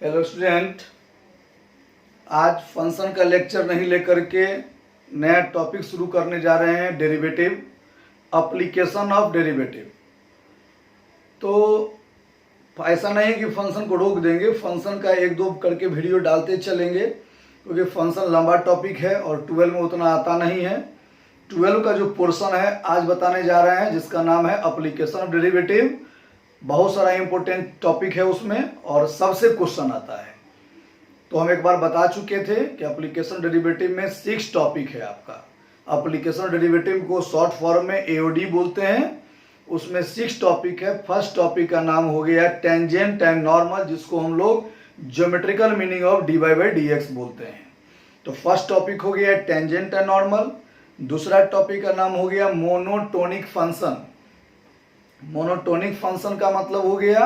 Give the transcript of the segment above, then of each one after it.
Hello student, आज function का lecture नहीं लेकर के नया टॉपिक शुरू करने जा रहे हैं। Derivative, application of derivative. तो ऐसा नहीं है कि फंक्शन को रोक देंगे, फंक्शन का एक दो करके वीडियो डालते चलेंगे क्योंकि फंक्शन लंबा टॉपिक है और 12 में उतना आता नहीं है। 12 का जो पोर्शन है आज बताने जा रहे हैं, जिसका नाम है एप्लीकेशन ऑफ डेरिवेटिव। बहुत सारा इंपॉर्टेंट टॉपिक है उसमें और सबसे क्वेश्चन आता है। तो हम एक बार बता चुके थे कि एप्लीकेशन डेरिवेटिव में 6 टॉपिक है आपका। एप्लीकेशन डेरिवेटिव को शॉर्ट फॉर्म में एओडी बोलते हैं। उसमें 6 टॉपिक है। फर्स्ट टॉपिक का नाम हो गया टेंजेंट एंड नॉर्मल, जिसको हम लोग geometrical meaning of D Y by D X बोलते हैं। तो फर्स्ट टॉपिक हो गया टेंजेंट एंड नॉर्मल। दूसरा टॉपिक का नाम हो गया मोनोटोनिक फंक्शन। मोनोटोनिक फंक्शन का मतलब हो गया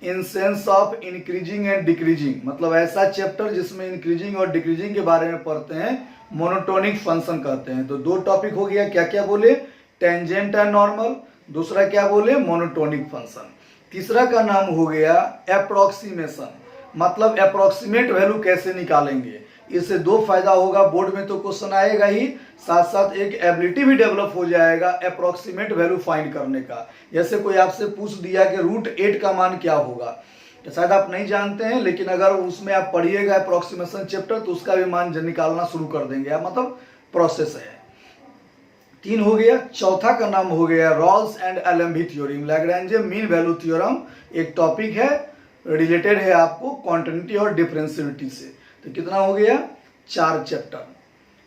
in sense of increasing and decreasing, मतलब ऐसा चैप्टर जिसमें इंक्रीजिंग और डिक्रीजिंग के बारे में पढ़ते हैं, मोनोटोनिक फंक्शन कहते हैं। तो 2 टॉपिक हो गया, क्या क्या बोले, टेंजेंट एंड नॉर्मल। दूसरा क्या बोले, मोनोटोनिक फंक्शन। तीसरा का नाम हो गया अप्रोक्सीमेशन, मतलब अप्रोक्सीमेट वैल्यू कैसे निकालेंगे। इससे 2 फायदा होगा, बोर्ड में तो क्वेश्चन आएगा ही, साथ साथ एक एबिलिटी भी डेवलप हो जाएगा अप्रोक्सीमेट वैल्यू फाइंड करने का। जैसे कोई आपसे पूछ दिया कि √8 का मान क्या होगा, तो शायद आप नहीं जानते हैं, लेकिन अगर उसमें आप पढ़िएगा अप्रोक्सीमेशन चैप्टर तो उसका भी मान निकालना शुरू कर देंगे आप, मतलब प्रोसेस है। 3 हो गया। चौथा का नाम हो गया Rolle's and LMV theorem, Lagrange mean value theorem. एक टॉपिक है, रिलेटेड है आपको क्वांटिटी और डिफरेंशियलिटी से। तो कितना हो गया, 4 चैप्टर।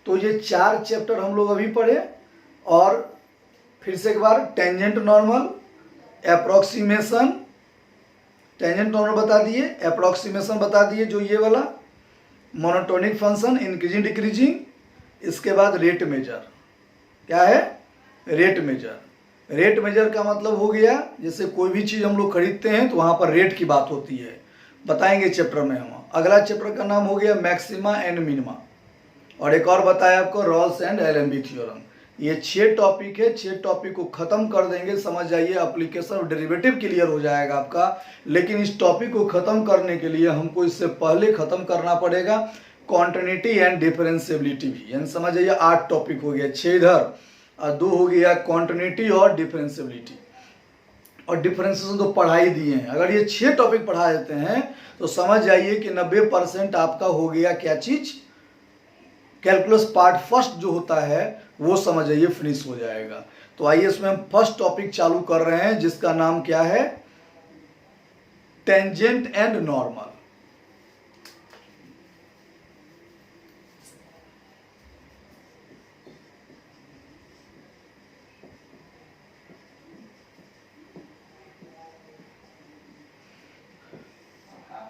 तो ये 4 चैप्टर हम लोग अभी पढ़े। और फिर से एक बार, tangent normal, approximation, tangent normal बता दिए, अप्रोक्सीमेशन बता दिए जो ये वाला, मोनोटोनिक फंक्शन, इंक्रीजिंग डिक्रीजिंग, इसके बाद रेट मेजर। क्या है, रेट मेजर। रेट मेजर का मतलब हो गया जैसे कोई भी चीज़ हम लोग खरीदते हैं तो वहाँ पर रेट की बात होती है, बताएंगे चैप्टर में हम। अगला चैप्टर का नाम हो गया मैक्सिमा एंड मिनिमा, और एक और बताया आपको रॉल्स एंड एलेम्बी थ्योरम। ये 6 टॉपिक है। 6 टॉपिक को खत्म कर देंगे, समझ जाइए एप्लीकेशन ऑफ डेरिवेटिव क्लियर हो जाएगा आपका। लेकिन इस टॉपिक को खत्म करने के लिए हमको इससे पहले खत्म करना पड़ेगा क्वांटिटी एंड डिफरेंशियबिलिटी भी, यानी समझ जाइए 8 टॉपिक हो गया, 6 इधर और 2 हो गया क्वांटिटी और डिफरेंशियबिलिटी। और डिफरेंशिएशन तो पढ़ा ही दिए हैं। अगर ये 6 टॉपिक पढ़ा देते हैं तो समझ जाइए कि 90% आपका हो गया क्या चीज, कैलकुलस पार्ट फर्स्ट जो होता है वो समझ जाइए फिनिश हो जाएगा। तो आइए इसमें हम फर्स्ट टॉपिक चालू कर रहे हैं, जिसका नाम क्या है, टेंजेंट एंड नॉर्मल।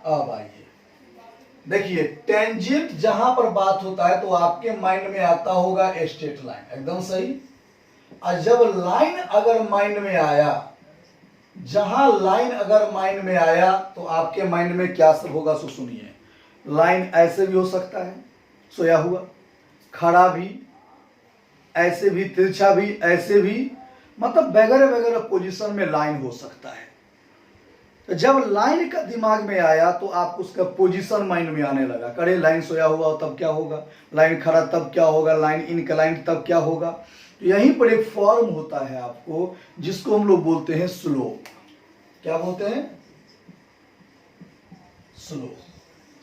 अब आइए देखिए, टेंजेंट जहां पर बात होता है तो आपके माइंड में आता होगा स्ट्रेट लाइन, एकदम सही। और जब लाइन अगर माइंड में आया, जहां लाइन अगर माइंड में आया तो आपके माइंड में क्या सब होगा सो सुनिए। लाइन ऐसे भी हो सकता है, सोया हुआ, खड़ा भी, ऐसे भी, तिरछा भी, ऐसे भी, मतलब वगैरह वगैरह पोजीशन में लाइन हो सकता है। तो जब लाइन का दिमाग में आया तो आप उसका पोजीशन माइंड में आने लगा। करे लाइन सोया हुआ हो तब क्या होगा, लाइन खड़ा तब क्या होगा, लाइन इनक्लाइन तब क्या होगा। तो यहीं पर एक फॉर्म होता है आपको, जिसको हम लोग बोलते हैं स्लोप। क्या बोलते हैं, स्लोप।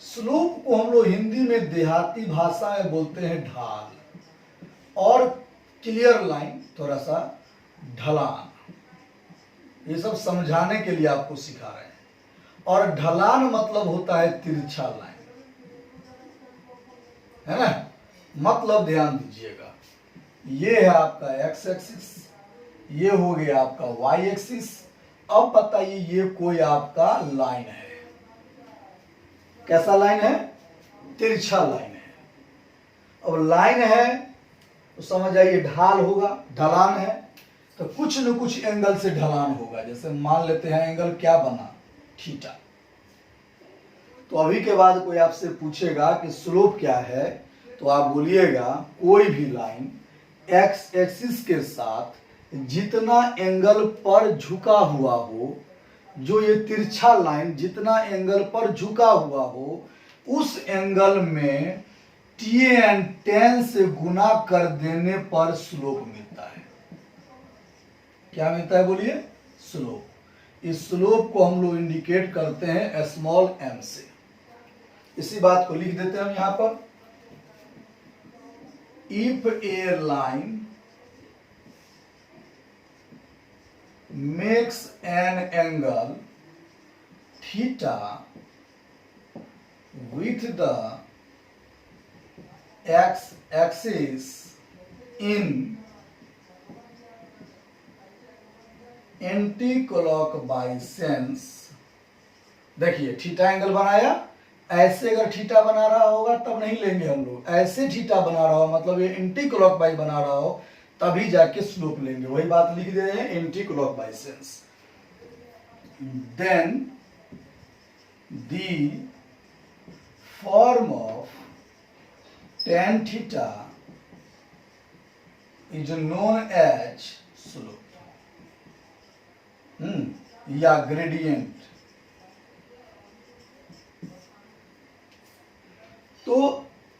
स्लोप को हम लोग हिंदी में देहाती भाषा में बोलते हैं ढाल, और क्लियर लाइन थोड़ा सा ढलान। ये सब समझाने के लिए आपको सिखा रहे हैं। और ढलान मतलब होता है तिरछा लाइन, है ना। मतलब ध्यान दीजिएगा, ये है आपका एक्स एक्सिस, ये हो गया आपका वाई एक्सिस। अब बताइए ये कोई आपका लाइन है, कैसा लाइन है, तिरछा लाइन है। अब लाइन है तो समझ जाइए ढाल होगा, ढलान है तो कुछ न कुछ एंगल से ढलान होगा। जैसे मान लेते हैं एंगल क्या बना, थीटा। तो अभी के बाद कोई आपसे पूछेगा कि स्लोप क्या है, तो आप बोलिएगा कोई भी लाइन एक्स एक्सिस के साथ जितना एंगल पर झुका हुआ हो जो ये तिरछा लाइन जितना एंगल पर झुका हुआ हो उस एंगल में tan tan से गुना कर देने पर स्लोप मिलता है। क्या मिलता है बोलिए? स्लोप। इस स्लोप को हम लोग इंडिकेट करते हैं स्मॉल m से। इसी बात को लिख देते हैं हम यहां पर। If A line makes an angle theta with the x-axis in anti-clockwise sense। देखिए थीटा एंगल बनाया, ऐसे अगर थीटा बना रहा होगा तब नहीं लेंगे हम लोग, ऐसे थीटा बना रहा हो मतलब ये एंटी क्लॉकवाइज बना रहा हो तभी जाके स्लोप लेंगे। वही बात लिख दे रहे हैं, anti clockwise sense. Then the form of tan theta is known as slope या ग्रेडियंट। तो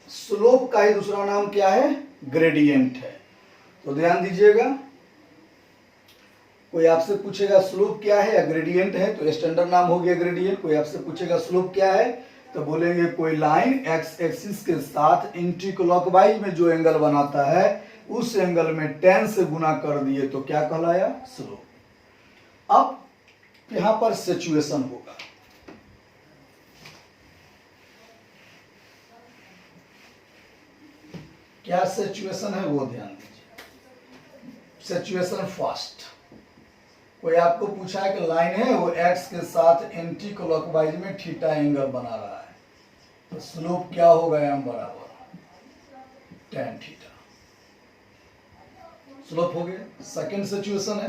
स्लोप का ही दूसरा नाम क्या है? ग्रेडियंट है। तो ध्यान दीजिएगा, कोई आपसे पूछेगा स्लोप क्या है या ग्रेडियंट है तो स्टैंडर्ड नाम हो गया ग्रेडियंट। कोई आपसे पूछेगा स्लोप क्या है तो बोलेंगे कोई लाइन एक्स एक्सिस के साथ एंटी क्लॉकवाइज में जो एंगल बनाता है उस एंगल में tan से गुना कर दिए तो क्या कहलाया? स्लोप। अब यहां पर सिचुएशन होगा। क्या सिचुएशन है वो ध्यान दीजिए। सिचुएशन फर्स्ट, कोई आपको पूछा है कि लाइन है वो एक्स के साथ एंटी क्लॉकवाइज में थीटा एंगल बना रहा है तो स्लोप क्या होगा? m बराबर tan थीटा। स्लोप हो गया। सेकेंड सिचुएशन है,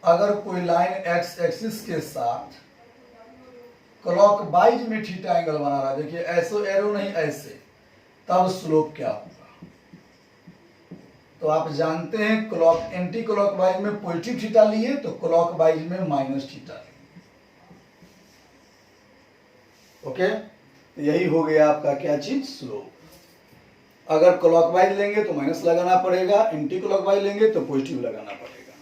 अगर कोई लाइन एक्स एक्सिस के साथ क्लॉकवाइज में थीटा एंगल बना रहा है, देखिए ऐसे एरो नहीं ऐसे, तब स्लोप क्या होगा? तो आप जानते हैं क्लॉक एंटी क्लॉकवाइज में पॉजिटिव थीटा लिए तो क्लॉकवाइज में माइनस थीटा लिए। ओके, तो यही हो गया आपका क्या चीज? स्लोप। अगर क्लॉकवाइज लेंगे तो माइनस लगाना पड़ेगा, एंटी क्लॉकवाइज लेंगे तो पॉजिटिव लगाना पड़ेगा।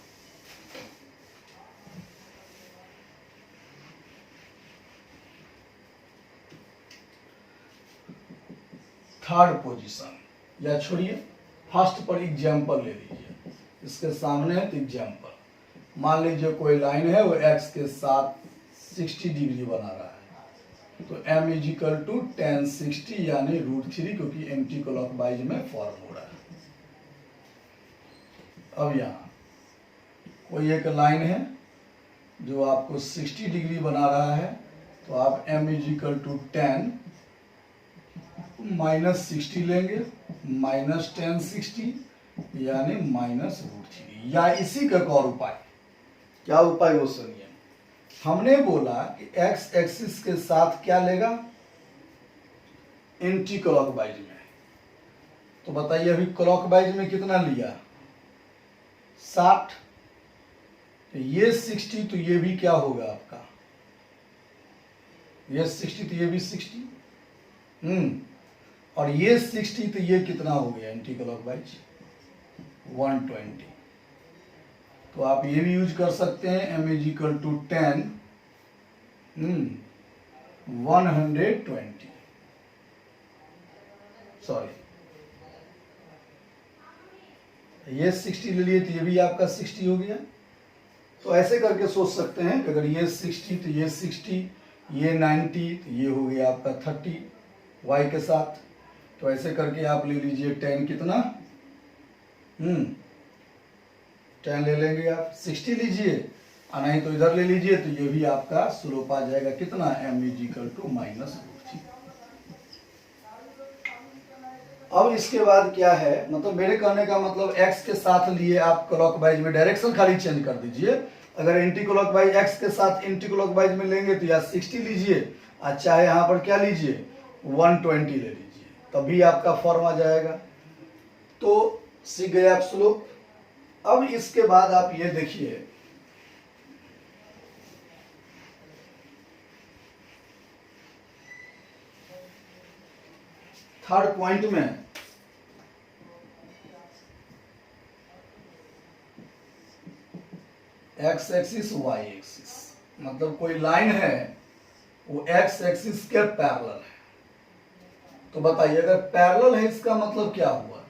थर्ड पोजीशन, या छोड़िए फर्स्ट पर एग्जाम्पल ले लीजिए। इसके सामने है तो एग्जाम्पल। मान लीजिए कोई लाइन है वो एक्स के साथ 60 डिग्री बना रहा है तो m is equal to tan 60 यानी √3, क्योंकि एंटी क्लॉकवाइज में फॉर्म हो रहा है। अब यहाँ कोई एक लाइन है जो आपको 60 डिग्री बना रहा है तो आप m is equal to tan -60 लेंगे, -tan 60 यानी -√3। या इसी का एक और उपाय, क्या उपाय वो सुनिए। हमने बोला कि एक्स एक्सिस के साथ क्या लेगा? एंटी क्लॉकवाइज में। तो बताइए अभी क्लॉकवाइज में कितना लिया? 60। तो ये 60 तो ये भी क्या होगा आपका? ये 60 तो ये भी 60। और ये 60 तो ये कितना हो गया एंटी क्लॉकवाइज? 120। तो आप ये भी यूज कर सकते हैं m is equal to tan 120। Sorry, ये 60 ले लिए तो ये भी आपका 60 हो गया। तो ऐसे करके सोच सकते हैं कि अगर ये 60 तो ये 60, ये 90 तो ये हो गया आपका 30 y के साथ। तो ऐसे करके आप ले लीजिए tan कितना? tan ले लेंगे आप 60 लीजिए, और नहीं तो इधर ले लीजिए तो ये भी आपका स्लोप आ जाएगा कितना? m is equal to -√3। अब इसके बाद क्या है, मतलब मेरे कहने का मतलब x के साथ लिए आप क्लॉकवाइज में डायरेक्शन खाली चेंज कर दीजिए। अगर एंटी क्लॉकवाइज x के साथ एंटी क्लॉकवाइज में लेंगे तो या 60 लीजिए और चाहे यहाँ पर क्या लीजिए 120 ले लीजिए, तभी आपका फॉर्म आ जाएगा। तो सीख गए आप स्लोप। अब इसके बाद आप ये देखिए थर्ड पॉइंट में एक्स एक्सिस वाई एक्सिस, मतलब कोई लाइन है वो एक्स एक्सिस के पैरेलल है। तो बताइए अगर पैरेलल है इसका मतलब क्या हुआ,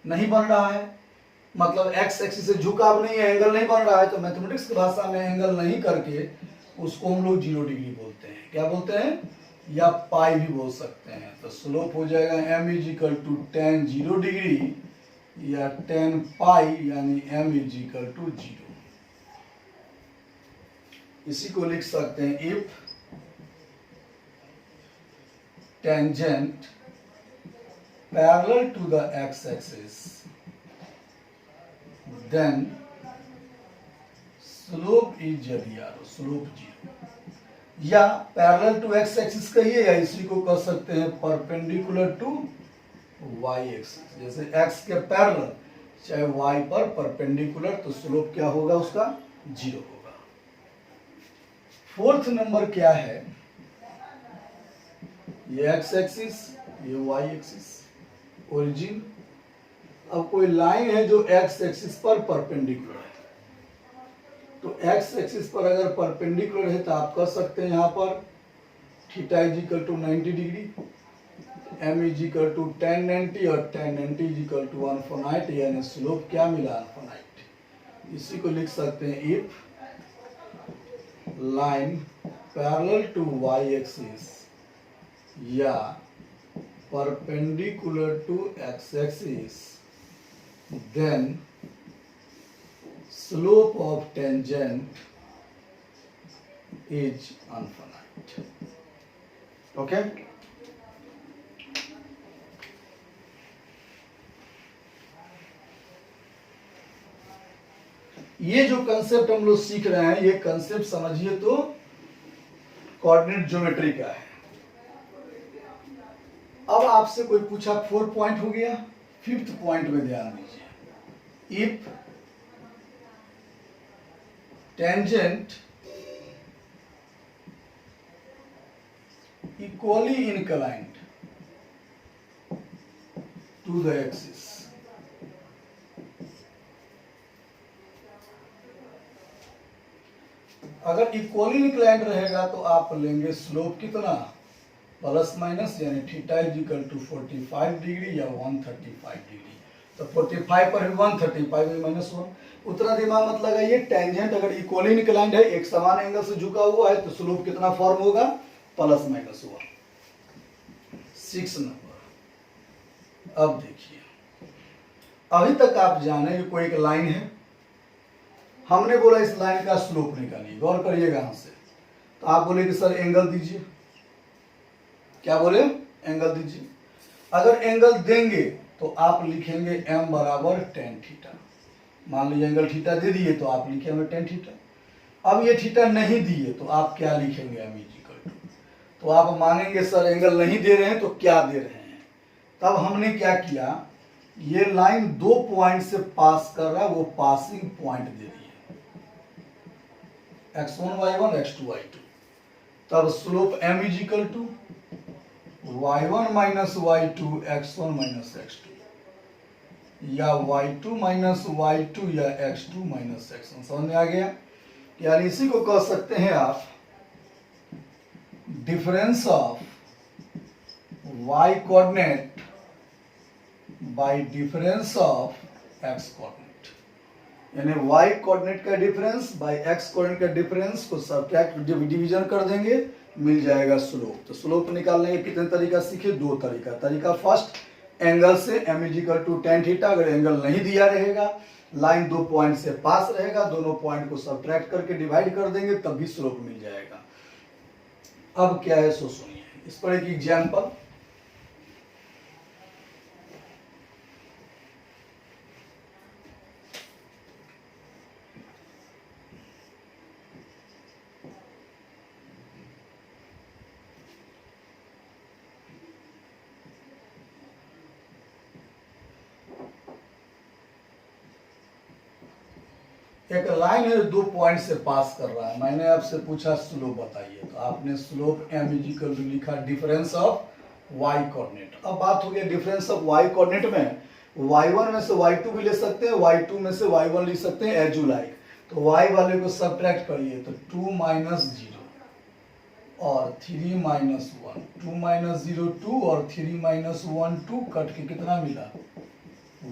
नहीं बन रहा है, मतलब एक्स एक्सिस से झुकाव नहीं है, एंगल नहीं बन रहा है। तो मैथमेटिक्स की भाषा में एंगल नहीं करके उसको हम लोग 0 डिग्री बोलते हैं। क्या बोलते हैं, या पाई भी बोल सकते हैं। तो स्लोप हो जाएगा m is equal to tan 0 degree या tan पाई, यानी m इजिकल टू 0। इसी को लिख सकते हैं if tangent parallel to the X axis then slope is ZR, slope 0। या पैरेलल टू एक्स एक्सिस कहिए, या इसी को कह सकते हैं परपेंडिकुलर टू वाई एक्सिस। जैसे एक्स के पैरेलल चाहे वाई पर परपेंडिकुलर, तो स्लोप क्या होगा उसका, 0 होगा। फोर्थ नंबर क्या है, ये एक्स एक्सिस, ये वाई एक्सिस, ओरिजिन। अब कोई लाइन है जो एक्स एक्सिस पर परपेंडिकुलर है, तो एक्स एक्सिस पर अगर परपेंडिकुलर है तो आप कह सकते हैं यहाँ पर theta is equal to 90 degree, m is equal to tan 90 और tan 90 इजिकल टू 1/8, यानी स्लोप क्या मिला, 1/8। इसी को लिख सकते हैं if line parallel to Y axis या perpendicular to X axis then slope of tangent is infinite. Okay? ये जो कंसेप्ट हम लोग सीख रहे हैं, ये कंसेप्ट समझिए तो कोऑर्डिनेट ज्योमेट्री का है। अब आपसे कोई पूछा, 4 पॉइंट हो गया, 5th पॉइंट में ध्यान दीजिए। If tangent equally inclined to the axis, अगर इक्वली इंक्लाइंड रहेगा तो आप लेंगे स्लोप कितना, प्लस माइनस, यानी थीटा इजिकल टू 45 डिग्री या 135 डिग्री। तो 45 पर भी 135 में -1। उतना दिमाग मत लगाइए, टेंजेंट अगर इक्वली इंक्लाइंड है, एक समान एंगल से झुका हुआ है, तो स्लोप कितना फॉर्म होगा, प्लस माइनस 1। 6 नंबर। अब देखिए, अभी तक आप जाने कि कोई एक लाइन है, हमने बोला इस लाइन का स्लोप निकालिए। गौर करिएगा यहां से, तो आप बोले कि सर एंगल दीजिए। क्या बोले, एंगल दीजिए। अगर एंगल देंगे तो आप लिखेंगे m बराबर tan थीटा। मान लीजिए एंगल थीटा दे दिए तो आप लिखेंगे tan थीटा। अब ये थीटा नहीं दिए तो आप क्या लिखेंगे, m इजिकल टू। तो आप मानेंगे सर एंगल नहीं दे रहे हैं तो क्या दे रहे हैं। तब हमने क्या किया, ये लाइन 2 पॉइंट से पास कर रहा है, वो पासिंग पॉइंट दे दिए, x1 y1 x2 y2। तब slope m is equal to y1 minus y2 x1 minus x2, या y2 माइनस y2 या x2 माइनस x1। समझ में आ गया। यानी इसी को कह सकते हैं आप difference of y coordinate bye difference of x coordinate, यानी y कोऑर्डिनेट का डिफरेंस बाय x कोऑर्डिनेट का डिफरेंस को सब्ट्रैक्ट डिवीजन कर देंगे, मिल जाएगा स्लोप। तो स्लोप निकालने के कितने तरीका सीखे, 2 तरीका। तरीका फर्स्ट, एंगल से m is equal to tan theta. अगर एंगल नहीं दिया रहेगा, लाइन 2 पॉइंट से पास रहेगा, दोनों पॉइंट को सब्ट्रैक्ट करके डिवाइड कर देंगे, तब भी स्लोप मिल जाएगा। अब क्या है सो सुनिए, इस पर एक एग्जाम्पल। एक लाइन है 2 पॉइंट से पास कर रहा है, मैंने आपसे पूछा स्लोप बताइए, तो आपने स्लोप m इजिकल टू लिखा डिफरेंस ऑफ वाई कोऑर्डिनेट। अब बात हो गया डिफरेंस ऑफ वाई कोऑर्डिनेट में, y1 में से y2 भी ले सकते हैं, y2 में से y1 लिख सकते हैं, एज यू लाइक। तो y वाले को सब्ट्रैक्ट करिए तो 2 माइनस 0 और 3 माइनस 1, 2 माइनस 0 2 और 3 माइनस 1 2, कट के कितना मिला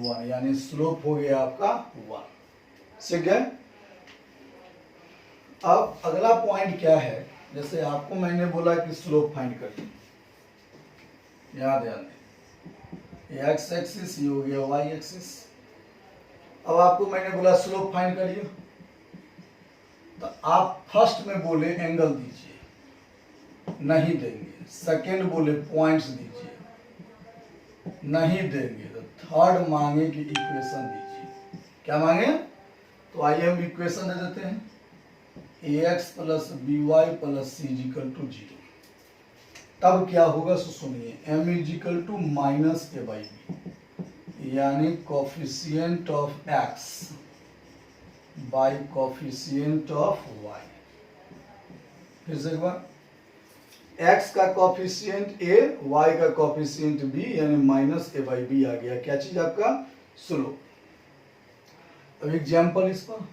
1, यानी स्लोप हो गया आपका 1। ठीक है। अब अगला पॉइंट क्या है, जैसे आपको मैंने बोला कि स्लोप फाइंड करिए, यहाँ ध्यान दें, एक्स एक्सिस ये हो गया वाई एक्सिस। अब आपको मैंने बोला स्लोप फाइंड करिए, तो आप फर्स्ट में बोले एंगल दीजिए, नहीं देंगे। सेकेंड बोले पॉइंट्स दीजिए, नहीं देंगे। तो थर्ड मांगे कि इक्वेशन दीजिए। क्या मांगे? तो आइए हम इक्वेशन दे देते हैं, ax plus b y plus c equal to 0। तब क्या होगा सो सुनिए, m is equal to minus A by b, यानी coefficient of x by coefficient of y। फिर से एक बार, x का कोफिशिएंट a, y का कोफिशिएंट b, यानी माइनस ए बाई बी आ गया। क्या चीज आपका? स्लोप। अब एग्जाम्पल इस पर,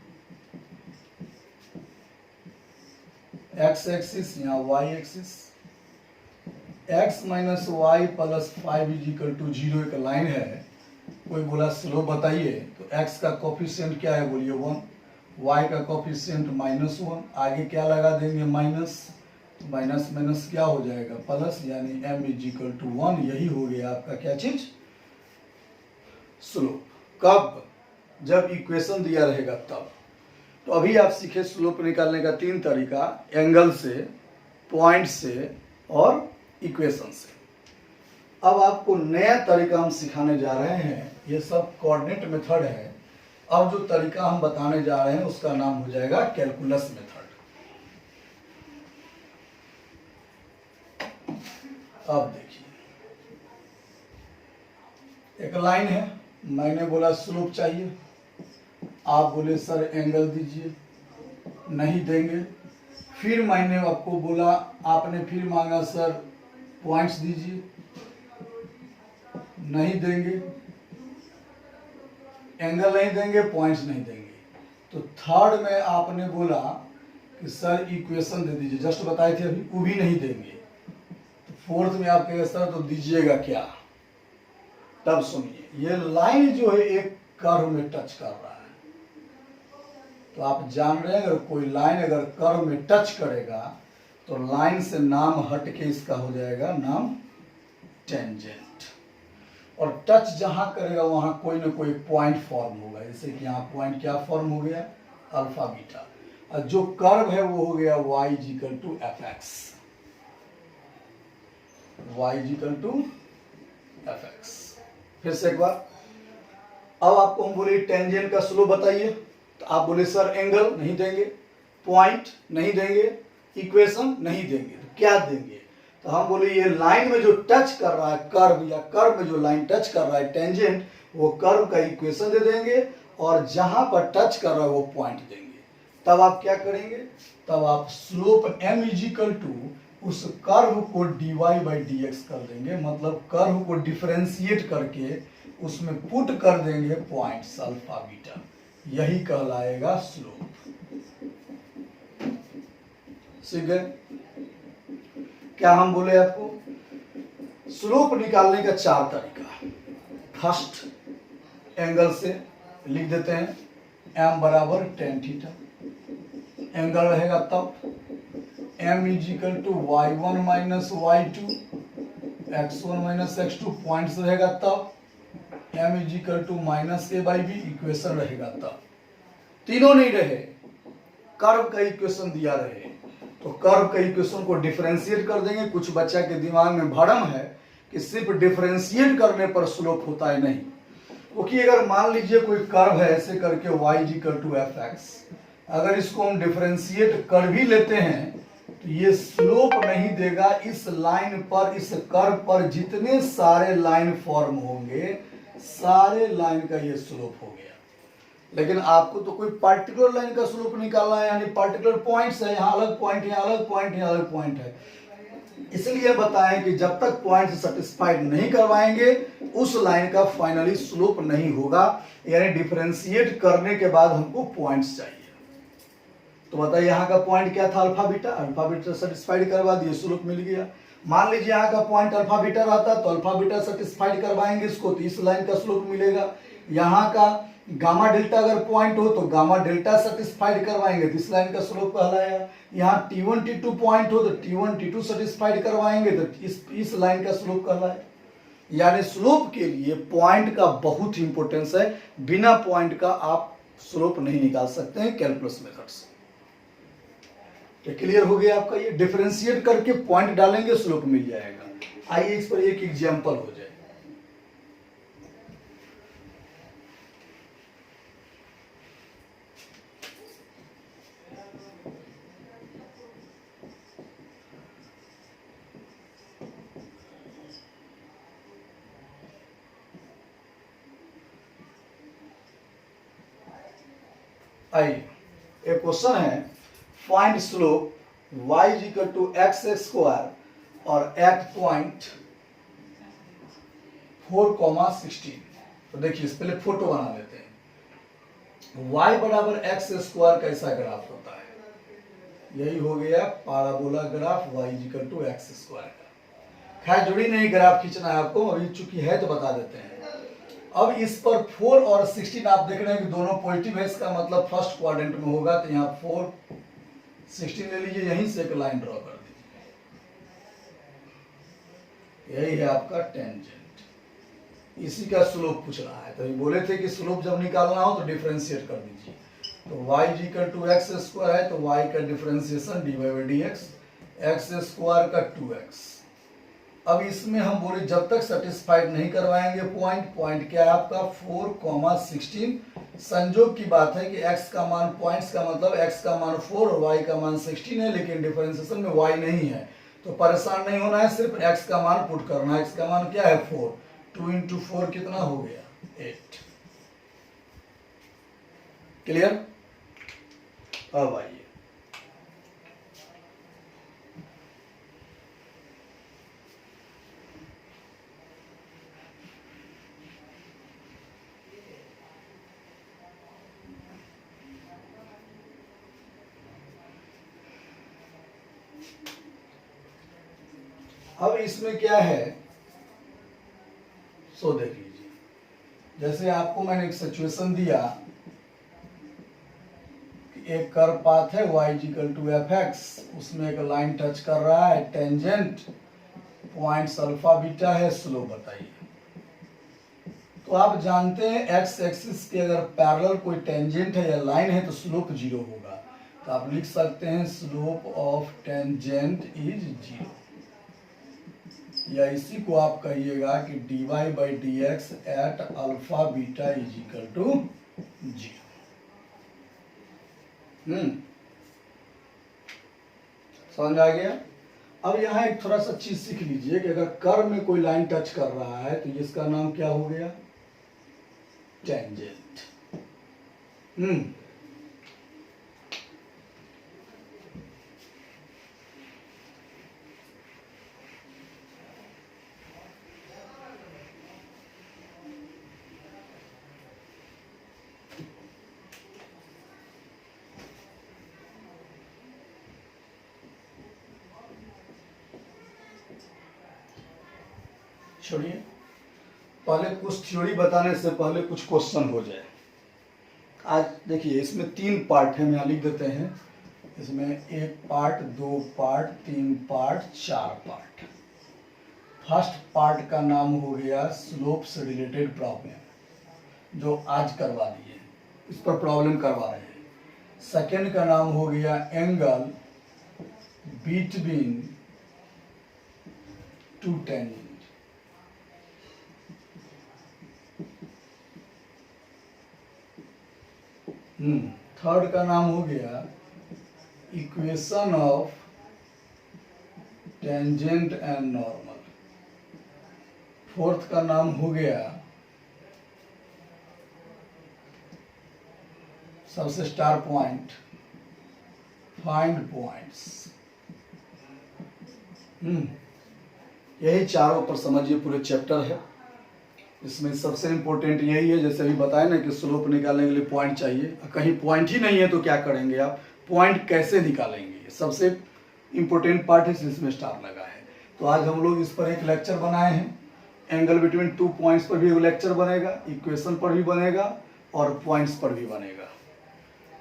x एक्सिस यहाँ y axis, x minus Y plus 5 is equal to 0 एक लाइन है। कोई बोला स्लोप बताइए, तो x का कोफिशिएंट क्या है बोलिए 1, y का कोफिशिएंट -1, आगे क्या लगा देंगे माइनस, माइनस माइनस क्या हो जाएगा प्लस, यानी m इजिकल टू 1। यही हो गया आपका क्या चीज? स्लोप। कब? जब इक्वेशन दिया रहेगा तब। तो अभी आप सीखे स्लोप निकालने का 3 तरीका, एंगल से, पॉइंट से और इक्वेशन से। अब आपको नया तरीका हम सिखाने जा रहे हैं, ये सब कोऑर्डिनेट मेथड है। अब जो तरीका हम बताने जा रहे हैं उसका नाम हो जाएगा कैलकुलस मेथड। अब देखिए, एक लाइन है, मैंने बोला स्लोप चाहिए, आप बोले सर एंगल दीजिए, नहीं देंगे। फिर मैंने आपको बोला, आपने फिर मांगा सर पॉइंट्स दीजिए, नहीं देंगे। एंगल नहीं देंगे, पॉइंट्स नहीं देंगे। तो थर्ड में आपने बोला कि सर इक्वेशन दे दीजिए, जस्ट बताए थे अभी, वो भी नहीं देंगे। तो फोर्थ में आप कहेंगे सर तो दीजिएगा क्या? तब सुनिए, ये लाइन जो है एक कर्व में टच कर रहा है। तो आप जान रहे हैं, अगर कोई लाइन अगर कर्व में टच करेगा तो लाइन से नाम हट के इसका हो जाएगा नाम टेंजेंट। और टच जहां करेगा वहां कोई ना कोई पॉइंट फॉर्म होगा, जैसे कि यहाँ पॉइंट क्या फॉर्म हो गया, अल्फा बीटा। और जो कर्व है वो हो गया y is equal to F X, y is equal to F X. फिर से एक बार, अब आपको हम बोले टेंजेंट का स्लोप बताइए, तो आप बोले सर एंगल नहीं देंगे, पॉइंट नहीं देंगे, इक्वेशन नहीं देंगे। तो क्या देंगे? तो हम बोले ये लाइन में जो टच कर रहा है कर्व, या कर्व में जो लाइन टच कर रहा है टेंजेंट, वो कर्व का इक्वेशन दे देंगे, और जहां पर टच कर रहा है वो पॉइंट देंगे। तब आप क्या करेंगे? तब आप स्लोप m इजिकल टू उस कर्व को dy बाई dx कर देंगे, मतलब कर्व को डिफरेंशिएट करके उसमें पुट कर देंगे पॉइंट्स अल्फा बीटा। यही कहलाएगा स्लोप। ठीक है। क्या हम बोले आपको? स्लोप निकालने का 4 तरीका। फर्स्ट, एंगल से लिख देते हैं, m बराबर tan थीटा। एंगल रहेगा तब m is equal to y1 minus y2, x1 minus x2, points रहेगा तब m is equal to minus A by B, equation रहेगा तब। तीनों नहीं रहे, कर्व का इक्वेशन दिया रहे, तो कर्व का इक्वेशन को डिफरेंशिएट कर देंगे। कुछ बच्चा के दिमाग में भ्रम है कि सिर्फ डिफरेंशिएट करने पर स्लोप होता है, नहीं। क्योंकि अगर मान लीजिए कोई कर्व है ऐसे करके y is equal to F X, अगर इसको हम डिफरेंशिएट कर भी लेते हैं तो ये स्लोप नहीं देगा। इस लाइन पर, इस कर्व पर जितने सारे लाइन फॉर्म होंगे, सारे लाइन का ये स्लोप हो गया। लेकिन आपको तो कोई पर्टिकुलर लाइन का स्लोप निकालना है, यानी पर्टिकुलर पॉइंट्स है, यहाँ अलग पॉइंट है, अलग पॉइंट है, अलग पॉइंट है। इसलिए बताएं कि जब तक पॉइंट सेटिस्फाइड नहीं करवाएंगे उस लाइन का फाइनली स्लोप नहीं होगा, यानी डिफरेंशिएट करने के बाद हमको पॉइंट्स चाहिए। तो बताइए यहाँ का पॉइंट क्या था, अल्फा बीटा सेटिस्फाइड करवा दिए, स्लोप मिल गया। मान लीजिए यहाँ का पॉइंट अल्फा बीटा रहता तो अल्फा बीटा सेटिस्फाइड करवाएंगे इसको, तो इस लाइन का स्लोप मिलेगा। यहाँ का गामा डेल्टा अगर पॉइंट हो तो गामा डेल्टा सेटिस्फाइड करवाएंगे तो इस लाइन का स्लोप कहलाया। यहाँ T1 T2 पॉइंट हो तो T1 T2 सेटिस्फाइड करवाएंगे तो इस लाइन का स्लोप कहलाया। यानी स्लोप के लिए पॉइंट का बहुत इंपॉर्टेंस है, बिना पॉइंट का आप स्लोप नहीं निकाल सकते हैं कैलकुलस मेथड से। तो क्लियर हो गया आपका, ये डिफरेंशिएट करके पॉइंट डालेंगे स्लोप मिल जाएगा। आइए इस पर एक एग्जांपल हो जाए। आइए एक क्वेश्चन है, find slope y is equal to X square और एट पॉइंट 4,16। तो देखिए इस पहले फोटो बना लेते हैं। y बराबर एक्स स्क्वायर कैसा ग्राफ होता है, यही हो गया parabola graph y is equal to X square का। खैर जुड़ी नहीं, ग्राफ खींचना है आपको, अभी चूंकि है तो बता देते हैं। अब इस पर 4 और 16 आप देख रहे हैं कि दोनों पॉजिटिव है, इसका मतलब फर्स्ट क्वाड्रेंट में होगा, तो यहाँ 4 16 ले लीजिए, यहीं से एक लाइन ड्रॉ कर दीजिए, यही है आपका टेंजेंट। इसी का स्लोप पूछ रहा है, तो ये बोले थे कि स्लोप जब निकालना हो तो डिफरेंशिएट कर दीजिए। तो y is equal to X square है तो y का differentiation dy by D X square का 2x। अब इसमें हम बोले जब तक सेटिस्फाइड नहीं करवाएंगे पॉइंट क्या है आपका 4,16। संजोग की बात है कि x का मान, पॉइंट्स का मतलब x का मान 4 और y का मान 16 है, लेकिन डिफरेंशिएशन में y नहीं है, तो परेशान नहीं होना है, सिर्फ x का मान पुट करना है। x का मान क्या है 4, 2 इंटू 4 कितना हो गया 8। क्लियर। अब आइए अब इसमें क्या है, सो देख लीजिए। जैसे आपको मैंने एक सिचुएशन दिया कि एक कर्व पाथ है y equal to F X, उसमें एक लाइन टच कर रहा है, टेंजेंट, पॉइंट्स अल्फा बीटा है, स्लोप बताइए। तो आप जानते हैं एक्स एक्सिस के अगर पैरेलल कोई टेंजेंट है या लाइन है तो स्लोप 0 होगा। तो आप लिख सकते हैं स्लोप ऑफ टेंजेंट इज 0, या इसी को आप कहिएगा कि dy by D X at alpha beta is equal to 0। समझ आ गया। अब यहाँ एक थोड़ा सा चीज सीख लीजिए कि अगर कर्व में कोई लाइन टच कर रहा है तो इसका नाम क्या हो गया, टेंजेंट। छोड़िए, पहले कुछ थ्योरी बताने से पहले कुछ क्वेश्चन हो जाए। आज देखिए इसमें 3 पार्ट है, हम यहाँ लिख देते हैं। इसमें 1 part, 2 part, 3 part, 4 part. First part का नाम हो गया स्लोप से रिलेटेड प्रॉब्लम, जो आज करवा दिए, इस पर प्रॉब्लम करवा रहे हैं। सेकेंड का नाम हो गया angle between two tangent. Third का नाम हो गया equation of tangent and normal. Fourth का नाम हो गया सबसे स्टार पॉइंट, फाइंड पॉइंट्स। यही चारों पर समझिए पूरे चैप्टर है। इसमें सबसे इम्पोर्टेंट यही है, जैसे अभी बताया ना कि स्लोप निकालने के लिए पॉइंट चाहिए। कहीं पॉइंट ही नहीं है तो क्या करेंगे आप, पॉइंट कैसे निकालेंगे, सबसे इम्पोर्टेंट पार्ट है, इसमें स्टार लगा है। तो आज हम लोग इस पर एक लेक्चर बनाए हैं। एंगल बिटवीन टू पॉइंट्स पर भी एक लेक्चर बनेगा, इक्वेशन पर भी बनेगा और पॉइंट्स पर भी बनेगा।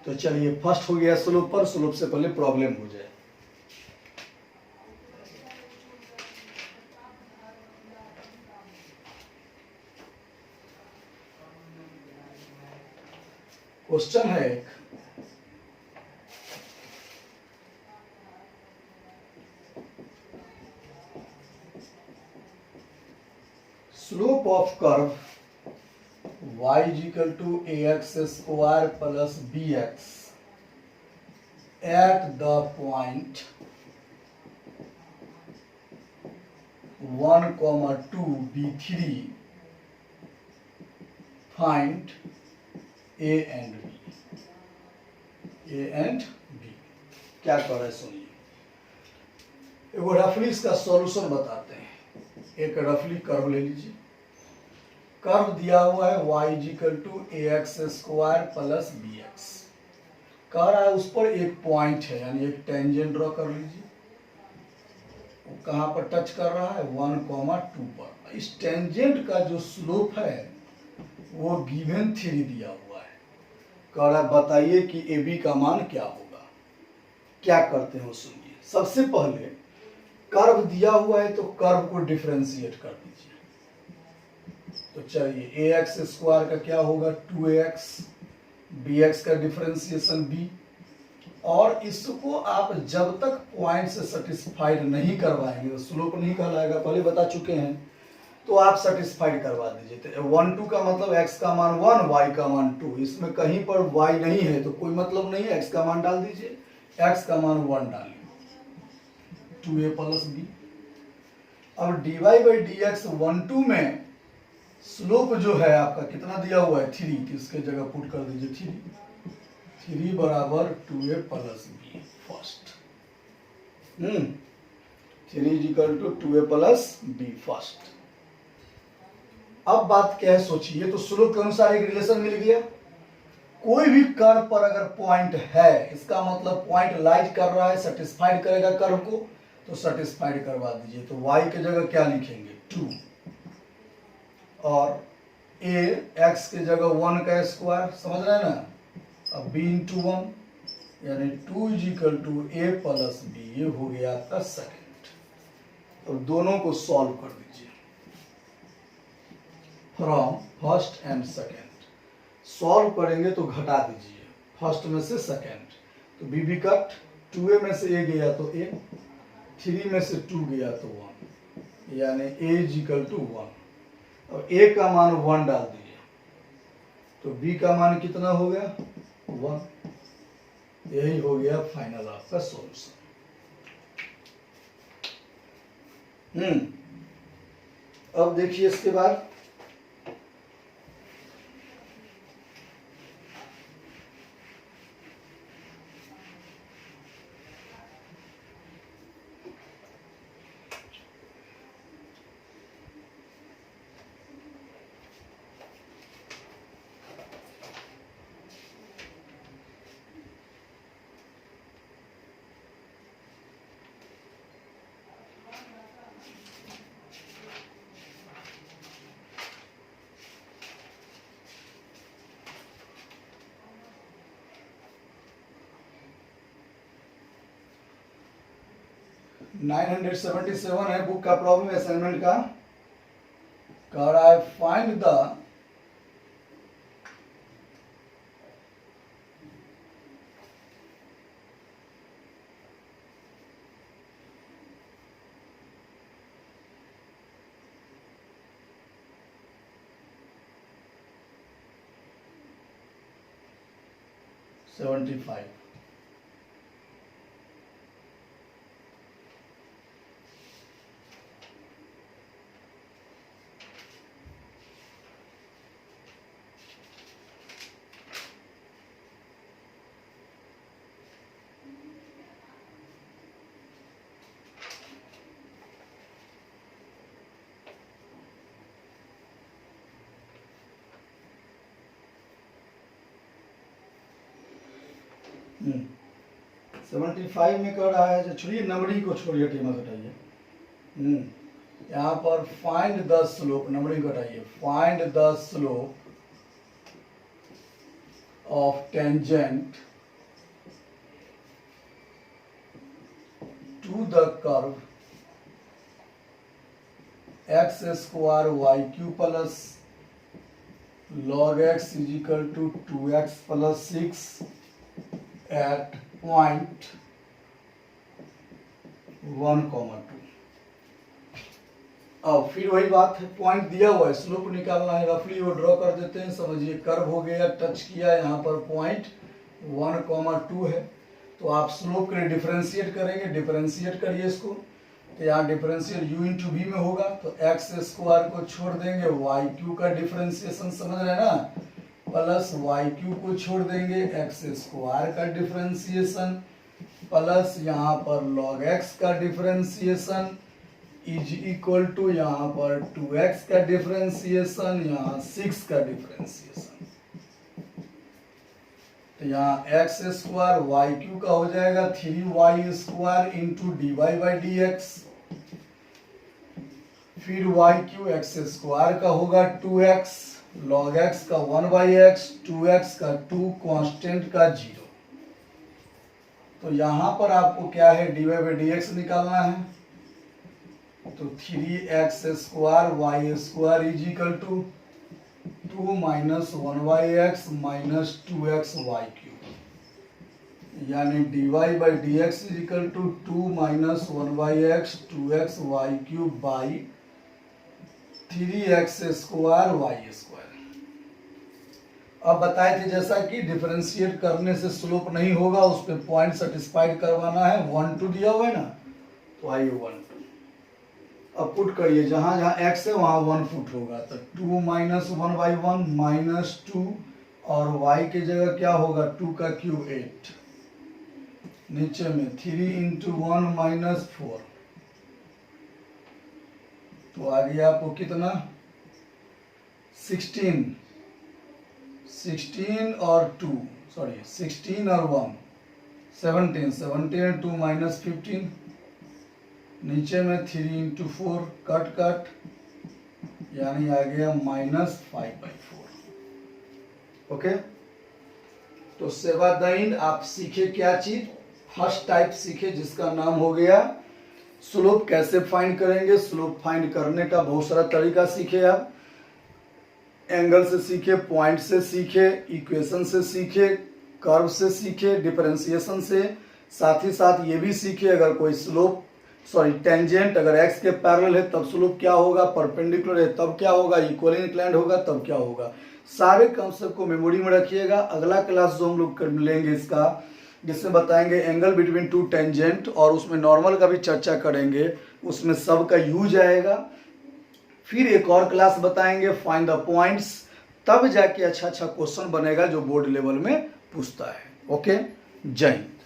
तो चलिए, फर्स्ट हो गया स्लोप पर। स्लोप से पहले प्रॉब्लम हो जाए। क्वेश्चन है एक, slope of curve y is equal to ax square plus bx at the point 1, 2 b3 find a and b। क्या कर रहे हैं सुनिए। एक रफली इसका सॉल्यूशन बताते हैं। एक रफली कर्व ले लीजिए। कर्व दिया हुआ है y is equal to ax square plus bx। कह रहा है उस पर एक पॉइंट है, यानी एक टेंजेंट ड्रॉ कर लीजिए। वो कहाँ पर टच कर रहा है, 1, 2 पर। इस टेंजेंट का जो स्लोप है वो गिवन 3 दिया हुआ है। कह रहा है बताइए कि ए बी का मान क्या होगा। क्या करते हो सुनिए। सबसे पहले कर्व दिया हुआ है तो कर्व को डिफरेंशिएट कर दीजिए। तो चलिए, ए एक्स स्क्वायर का क्या होगा 2ax, बी एक्स का डिफरेंशिएशन b। और इसको आप जब तक पॉइंट से सेटिस्फाइड नहीं करवाएंगे तो स्लोप नहीं कहलाएगा, पहले बता चुके हैं। तो आप सेटिस्फाइड करवा दीजिए। तो 1, 2 का मतलब x का मान 1, y का मान 2। इसमें कहीं पर y नहीं है तो कोई मतलब नहीं है, x का मान डाल दीजिए। x का मान 1 डालिए, 2a प्लस b। अब dy बाई डी एक्स 1, 2 में स्लोप जो है आपका कितना दिया हुआ है 3, तो इसके जगह पुट कर दीजिए 3 बराबर 2a plus b first. 3 is equal to 2a plus b first. अब बात क्या है सोचिए। तो स्लोप के अनुसार एक रिलेशन मिल गया। कोई भी कर्व पर अगर पॉइंट है, इसका मतलब पॉइंट लाइट कर रहा है, सेटिस्फाइड करेगा कर्व को, तो सेटिस्फाइड करवा दीजिए। तो y की जगह क्या लिखेंगे 2 और a x की जगह 1 का स्क्वायर, समझ रहे हैं ना। अब b इंटू 1 यानी 2 is equal to a plus b। ये हो गया आपका सेकेंड। और दोनों को सॉल्व कर दीजिए from first and second. Solve करेंगे तो घटा दीजिए फर्स्ट में से सेकेंड। तो b भी कट, 2a में से a गया तो a, 3 में से 2 गया तो 1, यानी a इज इक्वल टू 1। और a का मान 1 डाल दीजिए तो b का मान कितना हो गया 1। यही हो गया फाइनल आपका सॉल्यूशन। अब देखिए इसके बाद $977 है बुक का प्रॉब्लम असाइनमेंट का। कह रहा है फाइंड द $75। 75 में कर रहा है, छोड़िए नंबरिंग को, छोड़िए टेबल हटाइए। यहाँ पर फाइंड द स्लोप, नंबरिंग हटाइए, find the slope of tangent to the curve X square Y cube plus log x is equal to 2x plus 6 at point 1,2। अब फिर वही बात है, पॉइंट दिया हुआ है, स्लोप निकालना है, रफली वो ड्रॉ कर देते हैं। समझिए कर्व हो गया, टच किया, यहाँ पर पॉइंट 1,2 है, तो आप स्लोप के लिए डिफरेंशिएट करेंगे, डिफरेंशिएट करिए इसको, तो यहाँ डिफरेंशियल u इंटू वी में होगा, तो एक्स स्क्वायर को छोड़ देंगे, वाई क्यू का डिफरेंशिएशन समझ रहे हैं ना, प्लस वाई क्यू को छोड़ देंगे, एक्स स्क्वायर का डिफरेंशिएशन प्लस यहाँ पर लॉग एक्स का डिफरेंशिएशन इज इक्वल टू यहाँ पर 2x का डिफरेंशिएशन, यहाँ 6 का डिफरेंशिएशन, तो यहाँ एक्स स्क्वायर वाई क्यू का हो जाएगा 3y square into D Y by D X, फिर वाई क्यू एक्स स्क्वायर का होगा 2x, लॉग एक्स का 1/x, 2x का 2, कांस्टेंट का 0। तो यहाँ पर आपको क्या है, d Y by D x निकालना है, तो 3x square y square is equal to 2 minus 1/x minus 2x y cube, यानी d Y by D x is equal to 2 minus 1/x 2x y cube by 3x square y square. अब बताए थे जैसा कि differentiate करने से slope नहीं होगा, उस पर पॉइंट सेटिस्फाइड करवाना है, 1 2 दिया हुआ है ना, तो आइए 1 2 अब पुट करिए, जहां जहां x है वहां 1 पुट होगा, तो 2 माइनस 1/1 माइनस 2, और y के जगह क्या होगा, 2 का क्यूब 8, नीचे में 3 इंटू 1 माइनस 4, तो आ गया आपको कितना 16 और 2 सॉरी 16 और 1 17, 17 2 माइनस 15, नीचे में 3 इंटू 4 कट कट, यानी आ गया -5/4। ओके, तो सेवादाइन आप सीखे क्या चीज, फर्स्ट टाइप सीखे जिसका नाम हो गया स्लोप कैसे फाइंड करेंगे। स्लोप फाइंड करने का बहुत सारा तरीका सीखे, आप एंगल से सीखे, पॉइंट से सीखे, इक्वेशन से सीखे, कर्व से सीखे, डिफरेंशिएशन से, साथ ही साथ ये भी सीखे अगर कोई स्लोप टेंजेंट अगर एक्स के पैरेलल है तब स्लोप क्या होगा, परपेंडिकुलर है तब क्या होगा, इक्वली इंक्लाइंड होगा तब क्या होगा। सारे कॉन्सेप्ट को मेमोरी में रखिएगा। अगला क्लास जो हम लोग कर लेंगे इसका, जिसमें बताएंगे एंगल बिटवीन टू टेंजेंट, और उसमें नॉर्मल का भी चर्चा करेंगे, उसमें सब का यूज आएगा। फिर एक और क्लास बताएंगे फाइंड द पॉइंट्स, तब जाके अच्छा क्वेश्चन बनेगा जो बोर्ड लेवल में पूछता है। ओके, जय हिंद।